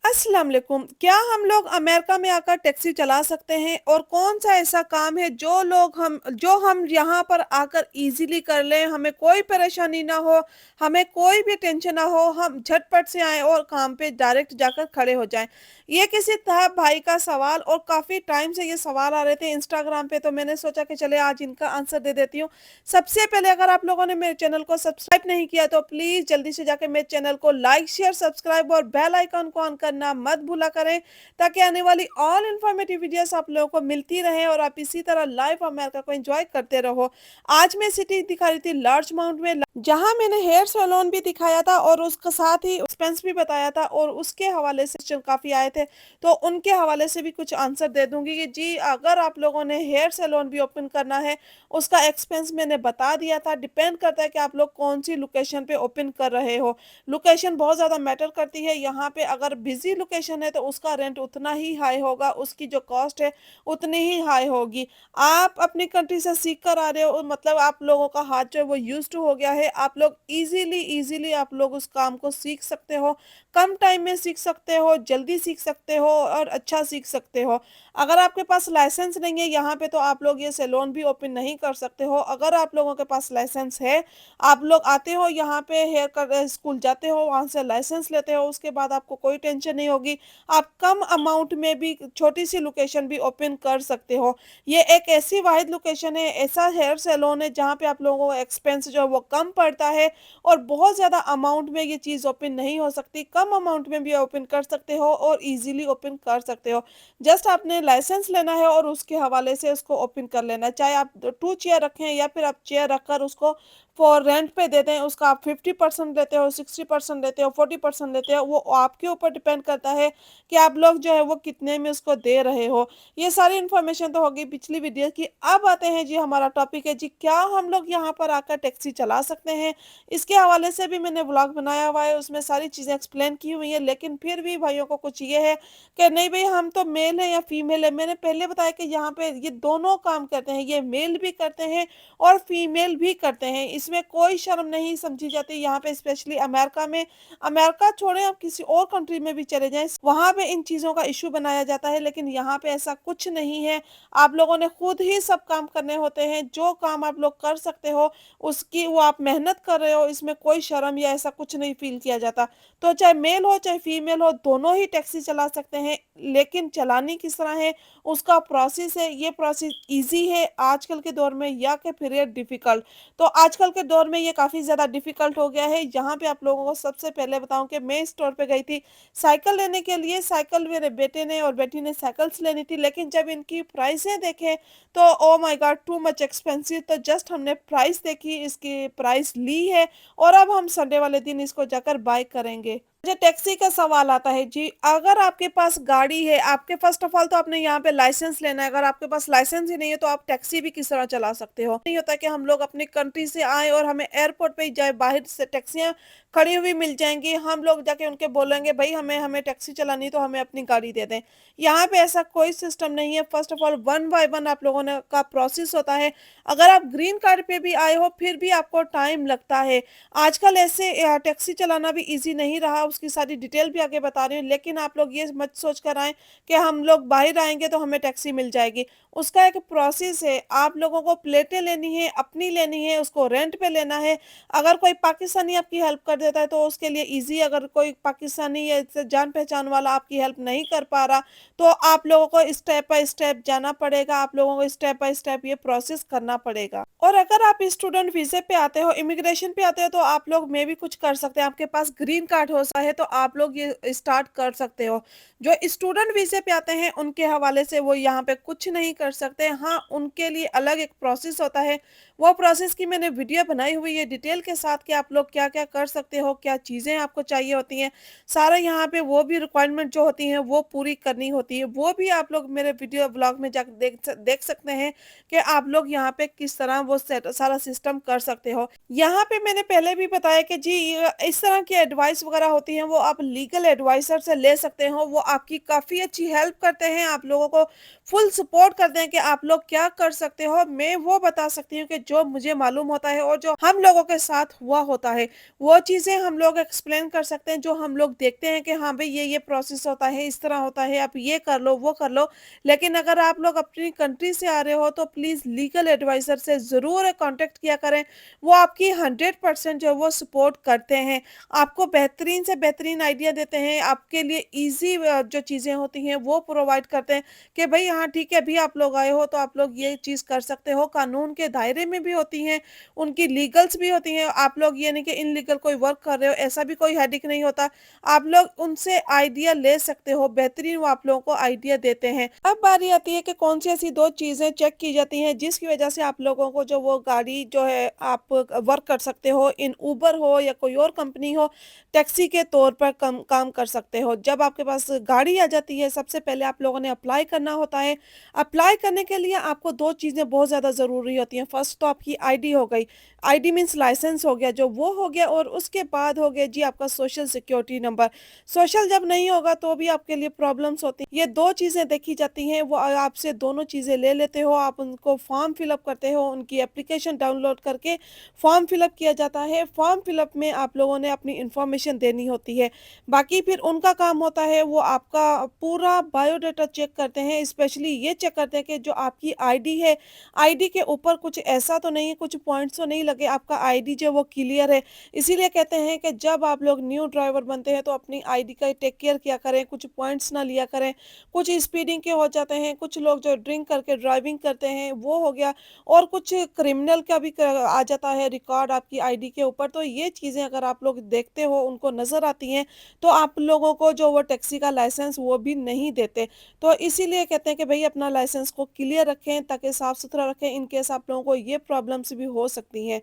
अस्सलाम वालेकुम। क्या हम लोग अमेरिका में आकर टैक्सी चला सकते हैं और कौन सा ऐसा काम है जो हम यहाँ पर आकर इजीली कर लें, हमें कोई परेशानी ना हो, हमें कोई भी टेंशन ना हो, हम झटपट से आएँ और काम पे डायरेक्ट जाकर खड़े हो जाएँ। ये किसी था भाई का सवाल और काफ़ी टाइम से ये सवाल आ रहे थे इंस्टाग्राम पे, तो मैंने सोचा कि चले आज इनका आंसर दे देती हूँ। सबसे पहले अगर आप लोगों ने मेरे चैनल को सब्सक्राइब नहीं किया तो प्लीज़ जल्दी से जाके मेरे चैनल को लाइक, शेयर, सब्सक्राइब और बेल आइकन को ऑन करना मत भूला करें, ताकि आने वाली ऑल इन्फॉर्मेटिव वीडियोस आप लोगों को मिलती रहे और आप इसी तरह लाइव अमेरिका को एंजॉय करते रहो। आज मैं सिटी दिखा रही थी लार्ज माउंट में, जहां मैंने हेयर सैलून भी दिखाया था और उसके साथ ही एक्सपेंस भी बताया था, और उसके हवाले से क्वेश्चन काफ़ी आए थे, तो उनके हवाले से भी कुछ आंसर दे दूंगी कि जी अगर आप लोगों ने हेयर सैलून भी ओपन करना है, उसका एक्सपेंस मैंने बता दिया था। डिपेंड करता है कि आप लोग कौन सी लोकेशन पे ओपन कर रहे हो। लोकेशन बहुत ज़्यादा मैटर करती है। यहाँ पे अगर बिजी लोकेशन है तो उसका रेंट उतना ही हाई होगा, उसकी जो कॉस्ट है उतनी ही हाई होगी। आप अपनी कंट्री से सीख कर आ रहे हो, मतलब आप लोगों का हाथ जो है वो यूज्ड टू हो गया है। आप लोग इजीली इजीली आप लोग उस काम को सीख सकते हो, कम टाइम में सीख सकते हो, जल्दी सीख सकते हो और अच्छा सीख सकते हो। अगर आपके पास लाइसेंस नहीं है यहाँ पे तो आप लोग ये सैलून भी ओपन नहीं कर सकते हो। अगर आप लोगों के पास लाइसेंस है, आप लोग आते हो यहाँ पे हेयर कट स्कूल जाते हो, वहाँ से लाइसेंस लेते हो, उसके बाद आपको कोई टेंशन नहीं होगी। आप कम अमाउंट में भी छोटी सी लोकेशन भी ओपन कर सकते हो। ये एक ऐसी वाहिद लोकेशन है, ऐसा हेयर सैलून है जहाँ पे आप लोगों को एक्सपेंस जो है वो कम पड़ता है और बहुत ज़्यादा अमाउंट में ये चीज़ ओपन नहीं हो सकती। कम अमाउंट में भी ओपन कर सकते हो और इजीली ओपन कर सकते हो। जस्ट आपने लाइसेंस लेना है और उसके हवाले से उसको ओपन कर लेना है। चाहे आप 2 चेयर रखें या फिर आप चेयर रखकर उसको फॉर रेंट पे दे दें, उसका आप 50% लेते हो, 60% लेते हो, 40% लेते हो, वो आपके ऊपर डिपेंड करता है कि आप लोग जो है वो कितने में उसको दे रहे हो। ये सारी इन्फॉर्मेशन तो होगी पिछली वीडियो की। अब आते हैं जी, हमारा टॉपिक है जी, क्या हम लोग यहाँ पर आकर टैक्सी चला सकते हैं? इसके हवाले से भी मैंने व्लॉग बनाया हुआ है, उसमें सारी चीज़ें एक्सप्लेन की हुई है। लेकिन फिर भी भाइयों को कुछ ये है कि नहीं भई हम तो मेल है या फीमेल है। मैंने पहले बताया कि यहाँ पे ये दोनों काम करते हैं, ये मेल भी करते हैं और फीमेल भी करते हैं। इसमें कोई शर्म नहीं समझी जाती यहाँ पे, स्पेशली अमेरिका में। अमेरिका छोड़ें, आप किसी और कंट्री में भी चले जाएँ, वहाँ पे इन चीज़ों का इश्यू बनाया जाता है, लेकिन यहाँ पे ऐसा कुछ नहीं है। आप लोगों ने खुद ही सब काम करने होते हैं। जो काम आप लोग कर सकते हो, उसकी वो आप मेहनत कर रहे हो, इसमें कोई शर्म या ऐसा कुछ नहीं फ़ील किया जाता। तो चाहे मेल हो चाहे फीमेल हो, दोनों ही टैक्सी चला सकते हैं। लेकिन चलानी किस तरह है, उसका प्रोसेस है, ये प्रोसेस ईज़ी है आजकल के दौर में या कि फिर ये डिफ़िकल्ट? तो आजकल के दौर में ये काफ़ी ज़्यादा डिफ़िकल्ट हो गया है। यहाँ पे आप लोगों को सबसे पहले बताऊँ कि मैं स्टोर पे गई थी साइकिल लेने के लिए। साइकिल मेरे बेटे ने और बेटी ने साइकिल्स लेनी थी, लेकिन जब इनकी प्राइसें देखें तो oh my God, too much expensive. तो जस्ट हमने प्राइस देखी, इसकी प्राइस ली है और अब हम संडे वाले दिन इसको जाकर बाय करेंगे। मुझे टैक्सी का सवाल आता है जी, अगर आपके पास गाड़ी है, आपके फर्स्ट ऑफ ऑल तो आपने यहाँ पे लाइसेंस लेना है। अगर आपके पास लाइसेंस ही नहीं है तो आप टैक्सी भी किस तरह चला सकते हो? नहीं होता कि हम लोग अपनी कंट्री से आए और हमें एयरपोर्ट पे ही जाए, बाहर से टैक्सियाँ खड़ी हुई मिल जाएँगी, हम लोग जाके उनके बोलेंगे भई हमें हमें टैक्सी चलानी है तो हमें अपनी गाड़ी दे दें। यहाँ पे ऐसा कोई सिस्टम नहीं है। First of all one by one आप लोगों ने का प्रोसेस होता है। अगर आप ग्रीन कार्ड पे भी आए हो फिर भी आपको टाइम लगता है। आजकल ऐसे टैक्सी चलाना भी ईज़ी नहीं रहा, उसकी सारी डिटेल भी आगे बता रही हूँ। लेकिन आप लोग ये मत सोच कर आएँ कि हम लोग बाहर आएँगे तो हमें टैक्सी मिल जाएगी। उसका एक प्रोसेस है, आप लोगों को प्लेटें लेनी है, अपनी लेनी है, उसको रेंट पे लेना है। अगर कोई पाकिस्तानी आपकी हेल्प कर देता है तो उसके लिए ईज़ी, अगर कोई पाकिस्तानी या ऐसे जान-पहचान वाला आपकी हेल्प नहीं कर पा रहा, तो आप लोगों को स्टेप बाय स्टेप जाना पड़ेगा, आप लोगों को स्टेप बाय स्टेप ये प्रोसेस करना पड़ेगा। और अगर आप स्टूडेंट वीज़े पे आते हो, इमिग्रेशन पे आते हो, तो आप लोग मे भी कुछ कर सकते हैं। आपके पास ग्रीन कार्ड होता है तो आप लोग ये स्टार्ट कर सकते हो। जो स्टूडेंट वीज़े पे आते हैं उनके हवाले से वो यहाँ पे कुछ नहीं कर सकते। हाँ, उनके लिए अलग एक प्रोसेस होता है। वो प्रोसेस की मैंने वीडियो बनाई हुई है डिटेल के साथ कि आप लोग क्या-क्या कर सकते हो, क्या चीज़ें आपको चाहिए होती हैं। सारा यहाँ पे वो भी रिक्वायरमेंट जो होती हैं वो पूरी करनी होती है। वो भी आप लोग मेरे वीडियो ब्लॉग में जाके देख सकते हैं कि आप लोग यहाँ पे किस तरह वो सेट सारा सिस्टम कर सकते हो। यहाँ पे मैंने पहले भी बताया कि जी इस तरह की एडवाइस वगैरह होती हैं वो आप लीगल एडवाइज़र से ले सकते हो। वो आपकी काफ़ी अच्छी हेल्प करते हैं, आप लोगों को फुल सपोर्ट करते हैं कि आप लोग क्या कर सकते हो। मैं वो बता सकती हूँ कि जो मुझे मालूम होता है और जो हम लोगों के साथ हुआ होता है, वो चीज़ चीज़ें हम लोग एक्सप्लेन कर सकते हैं, जो हम लोग देखते हैं कि हाँ भाई ये प्रोसेस होता है, इस तरह होता है, आप ये कर लो, वो कर लो। लेकिन अगर आप लोग अपनी कंट्री से आ रहे हो तो प्लीज़ लीगल एडवाइज़र से ज़रूर कॉन्टैक्ट किया करें। वो आपकी 100% जो है वो सपोर्ट करते हैं। आपको बेहतरीन से बेहतरीन आइडिया देते हैं, आपके लिए ईज़ी जो चीज़ें होती हैं वो प्रोवाइड करते हैं कि भई हाँ ठीक है, अभी आप लोग आए हो तो आप लोग ये चीज़ कर सकते हो। कानून के दायरे में भी होती हैं, उनकी लीगल्स भी होती हैं। आप लोग ये नहीं कि इल्लीगल कोई वर्क कर रहे हो, ऐसा भी कोई हेडेक नहीं होता। आप लोग उनसे आइडिया ले सकते हो, बेहतरीन वो आप लोगों को आइडिया देते हैं। अब बारी आती है कि कौन-सी ऐसी 2 चीज़ें चेक की जाती हैं जिसकी वज़ह से आप लोगों को जो वो गाड़ी जो है आप वर्क कर सकते हो, इन उबर हो या कोई और कंपनी हो, टैक्सी के तौर पर कम काम कर सकते हो। जब आपके पास गाड़ी आ जाती है, सबसे पहले आप लोगों ने अप्लाई करना होता है। अप्लाई करने के लिए आपको 2 चीज़ें बहुत ज़्यादा ज़रूरी होती हैं। फर्स्ट तो आपकी आईडी हो गई, आईडी मीन्स लाइसेंस हो गया, जो वो हो गया, और उसके बाद हो गया जी आपका सोशल सिक्योरिटी नंबर। सोशल जब नहीं होगा तो भी आपके लिए प्रॉब्लम्स होती हैं। ये 2 चीज़ें देखी जाती हैं, वो आपसे दोनों चीज़ें ले लेते हो, आप उनको फॉर्म फिलअप करते हो, उनकी एप्लीकेशन डाउनलोड करके फॉर्म फिलअप किया जाता है। फॉर्म फिलअप में आप लोगों ने अपनी इन्फॉर्मेशन देनी होती है। बाकी फिर उनका काम होता है, वो आपका पूरा बायोडाटा चेक करते हैं, स्पेशली ये चेक करते हैं कि जो आपकी आईडी है, आईडी के ऊपर कुछ ऐसा तो नहीं है, कुछ पॉइंट्स तो नहीं लगे, आपका आईडी जो है वो क्लियर है। इसीलिए कहते हैं कि जब आप लोग न्यू ड्राइवर बनते हैं तो अपनी आईडी का टेक केयर किया करें, कुछ पॉइंट्स ना लिया करें। कुछ स्पीडिंग के हो जाते हैं, कुछ लोग जो ड्रिंक करके ड्राइविंग करते हैं वो हो गया, और कुछ क्रिमिनल का भी आ जाता है रिकॉर्ड आपकी आईडी के ऊपर। तो ये चीज़ें अगर आप लोग देखते हो, उनको नज़र आती हैं, तो आप लोगों को जो वो टैक्सी का लाइसेंस वो भी नहीं देते। तो इसीलिए कहते हैं कि भई अपना लाइसेंस को क्लियर रखें, ताकि साफ-सुथरा रखें, इन केस आप लोगों को ये प्रॉब्लम्स भी हो सकती हैं।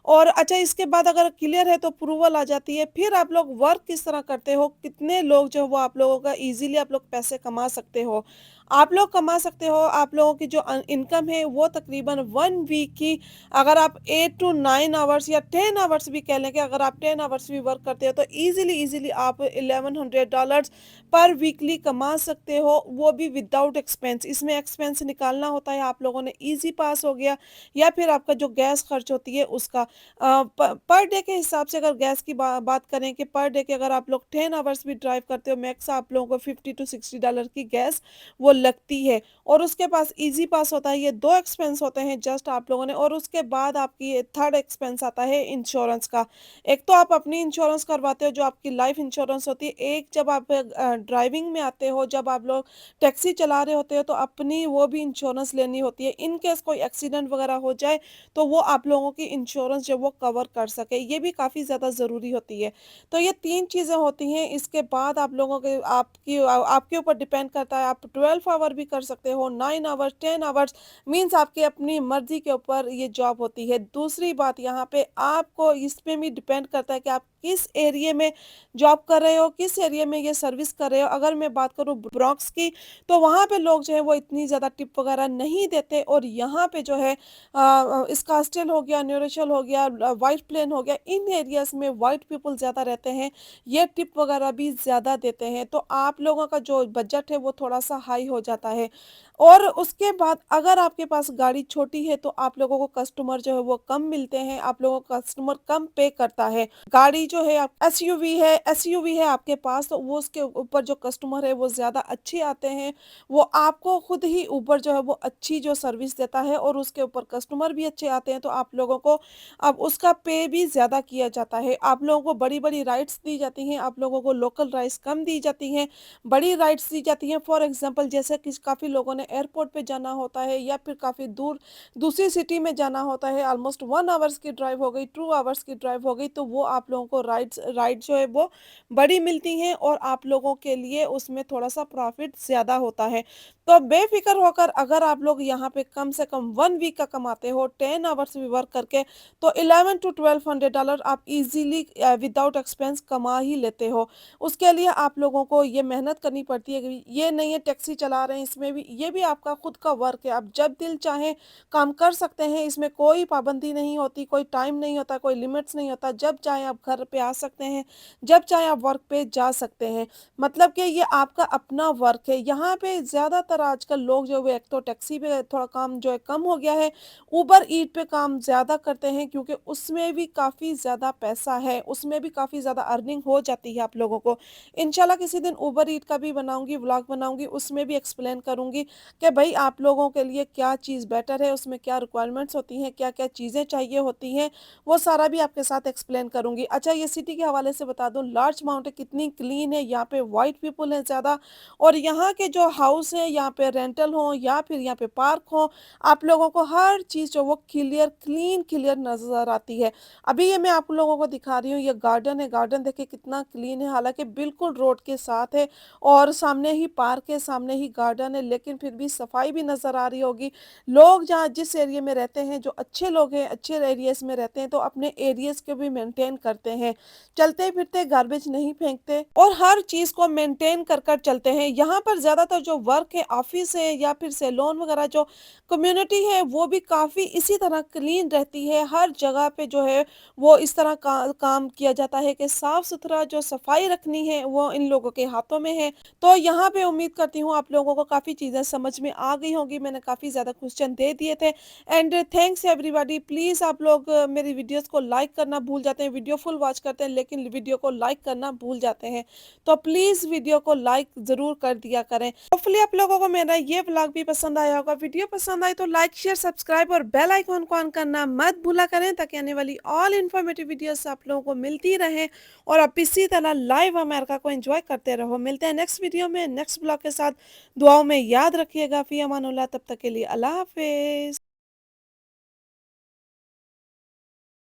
और अच्छा, इसके बाद अगर क्लियर है तो अप्रूवल आ जाती है, फिर आप लोग वर्क किस तरह करते हो, कितने लोग जो है वो आप लोगों का ईज़िली आप लोग पैसे कमा सकते हो। आप लोग कमा सकते हो, आप लोगों की जो इनकम है वो तकरीबन 1 वीक की, अगर आप 8 टू 9 आवर्स या 10 आवर्स भी कह लें, कि अगर आप 10 आवर्स भी वर्क करते हो तो ईज़िली आप $1100 पर वीकली कमा सकते हो, वो भी विदाउट एक्सपेंस। इसमें एक्सपेंस निकालना होता है, आप लोगों ने ईज़ी पास हो गया, या फिर आपका जो गैस खर्च होती है उसका। पर डे के हिसाब से अगर गैस की बात करें, कि पर डे के अगर आप लोग 10 आवर्स भी ड्राइव करते हो, मैक्स आप लोगों को $50 to $60 की गैस वो लगती है। और उसके पास इजी पास होता है, ये 2 एक्सपेंस होते हैं जस्ट आप लोगों ने। और उसके बाद आपकी थर्ड एक्सपेंस आता है इंश्योरेंस का। एक तो आप अपनी इंश्योरेंस करवाते हो, जो आपकी लाइफ इंश्योरेंस होती है। एक जब आप ड्राइविंग में आते हो, जब आप लोग टैक्सी चला रहे होते हो, तो अपनी वो भी इंश्योरेंस लेनी होती है, इन केस कोई एक्सीडेंट वगैरह हो जाए तो वो आप लोगों की इंश्योरेंस जो वो कवर कर सके, ये भी काफ़ी ज़्यादा ज़रूरी होती है। तो ये 3 चीज़ें होती हैं, इसके बाद आप लोगों के आपके ऊपर डिपेंड करता है, आप 12 आवर भी कर सकते हो, 9 आवर्स, 10 आवर्स, मीन्स आपकी अपनी मर्ज़ी के ऊपर ये जॉब होती है। दूसरी बात यहाँ पे आपको इसमें भी डिपेंड करता है कि आप किस एरिया में जॉब कर रहे हो, किस एरिया में ये सर्विस कर रहे हो। अगर मैं बात करूँ ब्रॉन्क्स की, तो वहाँ पे लोग जो है वो इतनी ज़्यादा टिप वगैरह नहीं देते, और यहाँ पे जो है स्कास्टेल हो गया, न्यूरोशल हो गया, व्हाइट प्लेन हो गया, इन एरियाज़ में व्हाइट पीपल ज़्यादा रहते हैं, ये टिप वगैरह भी ज़्यादा देते हैं, तो आप लोगों का जो बजट है वो थोड़ा-सा हाई हो जाता है। और उसके बाद अगर आपके पास गाड़ी छोटी है तो आप लोगों को कस्टमर जो है वो कम मिलते हैं, आप लोगों को कस्टमर कम पे करता है। गाड़ी जो है आप एसयूवी है आपके पास, तो वो उसके ऊपर जो कस्टमर है वो ज़्यादा अच्छे आते हैं। वो आपको खुद ही ऊबर जो है वो अच्छी जो सर्विस देता है, और उसके ऊपर कस्टमर भी अच्छे आते हैं, तो आप लोगों को अब उसका पे भी ज़्यादा किया जाता है। आप लोगों को बड़ी-बड़ी राइड्स दी जाती हैं, आप लोगों को लोकल राइड्स कम दी जाती हैं, बड़ी राइड्स दी जाती हैं। फॉर एग्ज़ाम्पल जैसे कि काफ़ी लोगों ने एयरपोर्ट पे जाना होता है, या फिर काफ़ी दूर दूसरी सिटी में जाना होता है, ऑलमोस्ट 1 आवर्स की ड्राइव हो गई, 2 आवर्स की ड्राइव हो गई, तो वो आप लोगों को राइड जो है वो बड़ी मिलती हैं, और आप लोगों के लिए उसमें थोड़ा-सा प्रॉफ़िट ज़्यादा होता है। तो बेफ़िक्र होकर अगर आप लोग यहाँ पे कम से कम 1 वीक का कमाते हो, 10 आवर्स भी वर्क करके, तो 11 टू $1200 आप ईज़िली विदाउट एक्सपेंस कमा ही लेते हो। उसके लिए आप लोगों को ये मेहनत करनी पड़ती है, कि ये नहीं है टैक्सी चला रहे हैं, इसमें भी ये भी भी आपका खुद का वर्क है, आप जब दिल चाहे काम कर सकते हैं, इसमें कोई पाबंदी नहीं होती, कोई टाइम नहीं होता, कोई लिमिट्स नहीं होता, जब चाहे आप घर पे आ सकते हैं, जब चाहे आप वर्क पे जा सकते हैं। मतलब कि ये आपका अपना वर्क है। यहाँ पे ज़्यादातर आजकल लोग जो है एक तो टैक्सी पे थोड़ा काम जो है कम हो गया है, उबर ईट पे काम ज़्यादा करते हैं क्योंकि उसमें भी काफ़ी ज़्यादा पैसा है, उसमें भी काफ़ी ज़्यादा अर्निंग हो जाती है आप लोगों को। इंशाल्लाह किसी दिन उबर ईट का भी बनाऊँगी, व्लॉग बनाऊँगी, उसमें भी एक्सप्लेन करूँगी कि भई आप लोगों के लिए क्या चीज़ बेटर है, उसमें क्या रिक्वायरमेंट्स होती हैं, क्या-क्या चीज़ें चाहिए होती हैं, वो सारा भी आपके साथ एक्सप्लेन करूँगी। अच्छा, ये सिटी के हवाले से बता दूँ, लार्ज माउंट है, कितनी क्लीन है, यहाँ पे व्हाइट पीपल हैं ज़्यादा, और यहाँ के जो हाउस हैं, यहाँ पे रेंटल हों या फिर यहाँ पे पार्क हों, आप लोगों को हर चीज़ जो वो क्लियर, क्लीन क्लियर नज़र आती है। अभी ये मैं आप लोगों को दिखा रही हूँ, ये गार्डन है, गार्डन देखिए कितना क्लीन है, हालाँकि बिल्कुल रोड के साथ है और सामने ही पार्क है, सामने ही गार्डन है, लेकिन फिर भी सफाई भी नज़र आ रही होगी। लोग जहाँ जिस एरिया में रहते हैं, जो अच्छे लोग हैं, अच्छे एरियाज़ में रहते हैं, तो अपने एरियाज़ को भी मेंटेन करते हैं। चलते-फिरते गार्बेज नहीं फेंकते और हर चीज़ को मेंटेन कर कर चलते हैं। यहाँ पर ज़्यादातर जो वर्क है, ऑफ़िस है या फिर सैलून वगैरह जो कम्युनिटी है, वो भी काफ़ी इसी तरह क्लीन रहती है। हर जगह पे जो है वो इस तरह का काम किया जाता है कि साफ-सुथरा जो सफाई रखनी है, वो इन लोगों के हाथों में है। तो यहाँ पे उम्मीद करती हूँ आप लोगों को काफ़ी चीज़ें समझ में आ गई होंगी। मैंने काफ़ी ज़्यादा क्वेश्चन दे दिए थे एंड थैंक्स एवरीबॉडी। प्लीज़ आप लोग मेरी वीडियोज़ को लाइक करना भूल जाते हैं। वीडियो फुल वॉच करते हैं लेकिन वीडियो को लाइक करना भूल जाते हैं। तो प्लीज़ वीडियो को लाइक ज़रूर कर दिया करें। होपफुली आप लोगों को मेरा ये व्लॉग भी पसंद आया होगा। वीडियो पसंद आई तो लाइक, शेयर, सब्सक्राइब और बेल आइकन को ऑन करना मत भूला करें ताकि आने वाली ऑल इन्फॉर्मेटिव वीडियोस आप लोगों को मिलती रहें और आप इसी तरह लाइव अमेरिका को एंजॉय करते रहो। मिलते हैं नेक्स्ट वीडियो में नेक्स्ट ब्लॉग के साथ। दुआओं में याद रखिएगा। फ़ी अमानुल्लाह, तब तक के लिए अल्लाह हाफ़िज़।